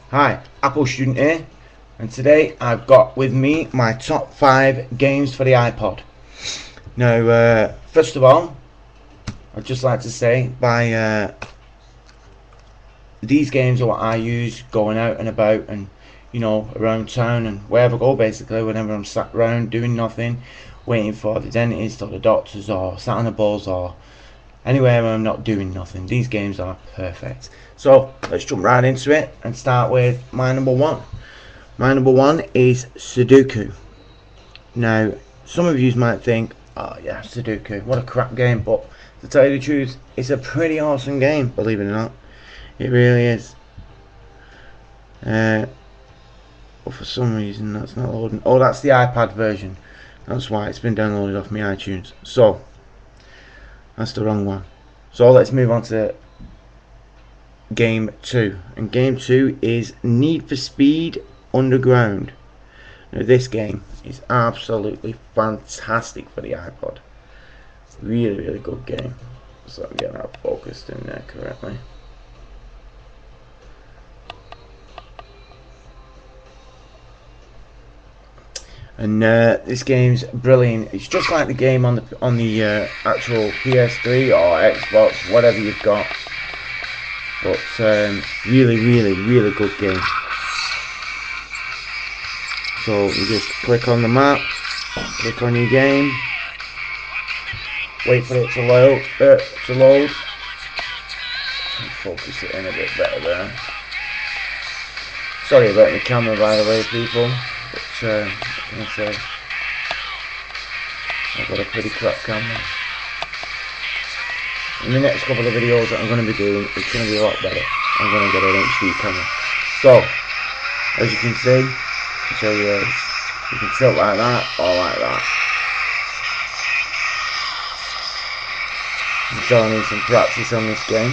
Hi, Apple Student here, and today I've got with me my top 5 games for the iPod. Now, first of all, I'd just like to say these games are what I use going out and about and around town and wherever I go basically, whenever I'm sat around doing nothing, waiting for the dentist or the doctors or sat on a bus or anywhere where I'm not doing nothing. These games are perfect. So let's jump right into it and start with my number one. My number one is Sudoku. Now, some of you might think, oh yeah, Sudoku, what a crap game, but to tell you the truth, it's a pretty awesome game, believe it or not. It really is. But for some reason that's not loading. Oh, that's the iPad version. That's why it's been downloaded off my iTunes. So that's the wrong one. So let's move on to game 2. And game 2 is Need for Speed Underground. Now this game is absolutely fantastic for the iPod. Really, really good game. So I'm getting that focused in there correctly. And this game's brilliant. It's just like the game on the actual PS3 or Xbox, whatever you've got. But really, really, really good game. So you just click on the map, click on your game, wait for it to load. Focus it in a bit better there. Sorry about the camera, by the way, people. But I've got a pretty crap camera. In the next couple of videos that I'm going to be doing, it's going to be a lot better. I'm going to get an HD camera. So, as you can see, I'll show you this. You can tilt like that or like that. I'm sure I need some practice on this game.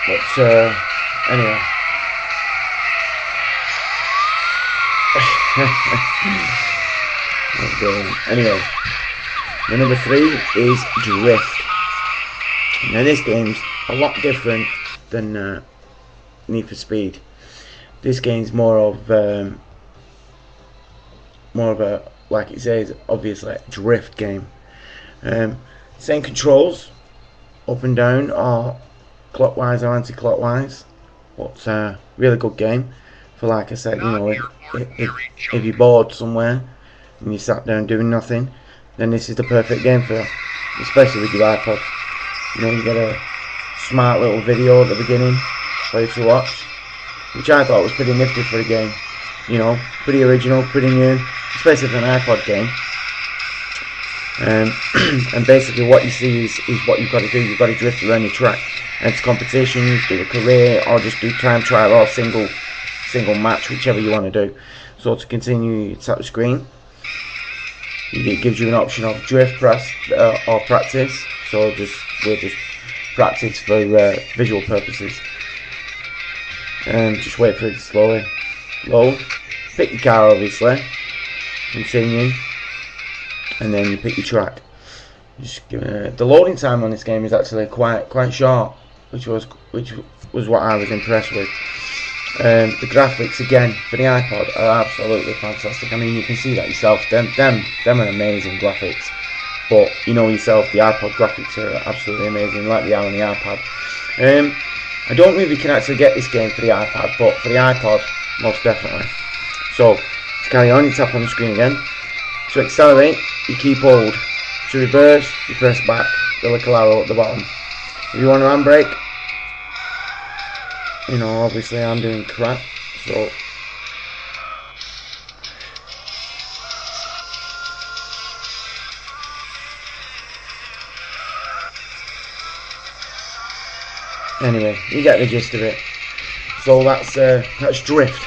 But anyway. Anyway, the number 3 is Drift. Now this game's a lot different than Need for Speed. This game's more of a, like it says, obviously drift game. Same controls, up and down or clockwise or anti-clockwise, but really good game. For like I said, if you're bored somewhere and you sat down doing nothing, then this is the perfect game for you, especially with your iPod. You get a smart little video at the beginning for you to watch, which I thought was pretty nifty for a game. Pretty original, pretty new, especially for an iPod game. And basically what you see is what you've got to do. You've got to drift around the track. Enter competitions, do a career, or just do time trial or single match, whichever you want to do. So to continue, you tap the screen. It gives you an option of drift, press, or practice. So we'll just practice for visual purposes. And just wait for it to slowly load. Pick your car, obviously. Continue, and then you pick your track. Just give it the loading time on this game is actually quite short, which was what I was impressed with. The graphics again for the iPod are absolutely fantastic. I mean, you can see that yourself. Them are amazing graphics. But you know yourself, the iPod graphics are absolutely amazing, like they are on the iPad. I don't know if you can actually get this game for the iPad, but for the iPod, most definitely. So to carry on, you tap on the screen again. To accelerate, you keep hold. To reverse, you press back, the little arrow at the bottom. If you want to handbrake, obviously I'm doing crap, so anyway, you get the gist of it. So that's Drift,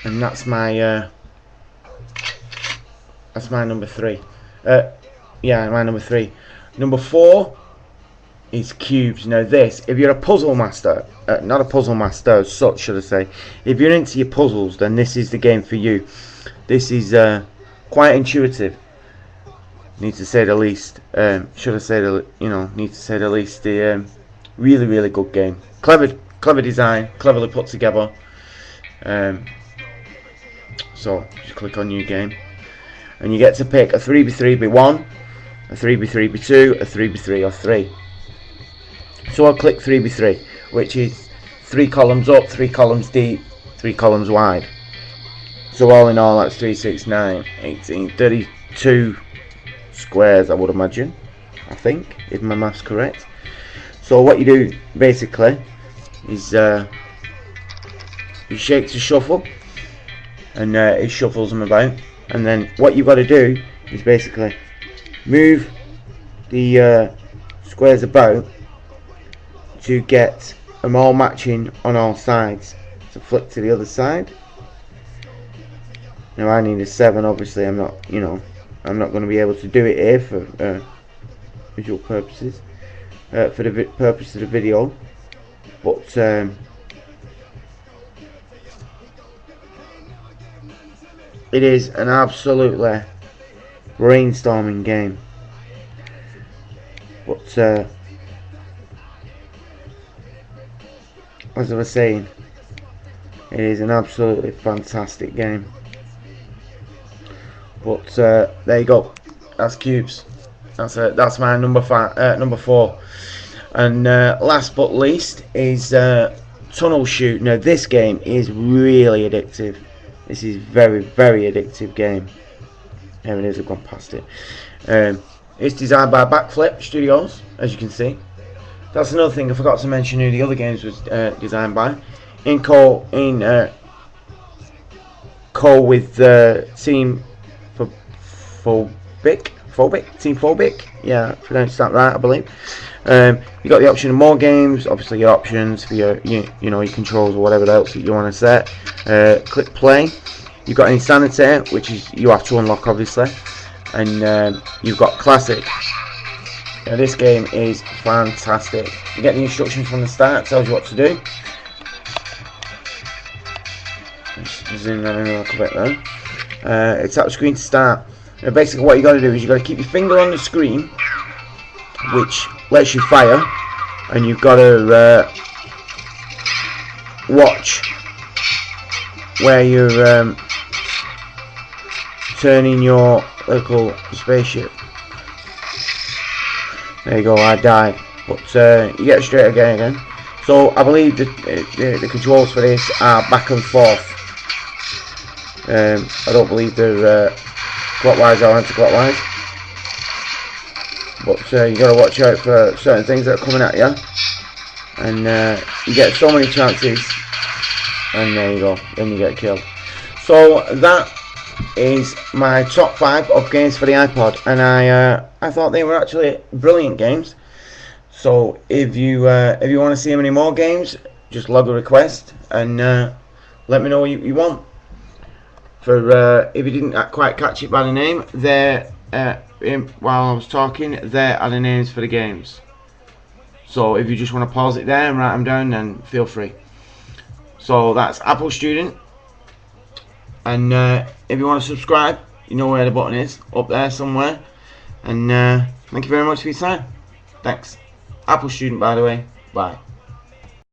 and that's my number 3. Yeah, my number 3. Number 4 is cubz. Now this, if you're a puzzle master, not a puzzle master as such, should I say, if you're into your puzzles, then this is the game for you. This is quite intuitive, need to say the least. Should I say the, need to say the least. The really good game. Clever design, cleverly put together. So just click on new game, and you get to pick a 3x3x1, a 3x3x2, a 3x3 or 3. So I'll click 3x3, which is 3 columns up, 3 columns deep, 3 columns wide. So all in all, that's 3, 6, 9, 18, 32 squares, I would imagine. I think, if my maths correct. So what you do basically is you shake to shuffle, and it shuffles them about. And then what you've got to do is basically move the squares about to get them all matching on all sides. So flip to the other side. Now I need a 7. Obviously, I'm not going to be able to do it here for visual purposes, for the purpose of the video. But it is an absolutely brainstorming game. But as I was saying, it is an absolutely fantastic game. But there you go. That's cubz. That's my number 4. And last but least is Tunnel Shoot. Now this game is really addictive. This is very addictive game. There it is. I've gone past it. It's designed by Backflip Studios, as you can see. That's another thing I forgot to mention who the other games was designed by. In co with Team Phobic. Yeah, pronounced that right, I believe. You got the option of more games, obviously your options for your your controls or whatever else that you want to set. Click play. You've got Insanity, which is you have to unlock obviously, and you've got classic. Now this game is fantastic. You get the instructions from the start, tells you what to do. Just zoom that in a little bit there. It's at the screen to start. Now basically what you got to do is you got to keep your finger on the screen, which lets you fire, and you've got to watch where you're turning your little spaceship. There you go, I died, but you get straight again. So I believe the controls for this are back and forth. I don't believe they're clockwise or anti-clockwise. But you got to watch out for certain things that are coming at you, and you get so many chances, and there you go, then you get killed. So that is my top 5 of games for the iPod, and I thought they were actually brilliant games. So if you want to see any more games, just log a request and let me know what you want. For if you didn't quite catch it by the name, there while I was talking, there are the names for the games. So if you just want to pause it there and write them down, then feel free. So that's Apple Student, and if you want to subscribe, you know where the button is, up there somewhere. And thank you very much for your time. Thanks. Apple Student, by the way. Bye.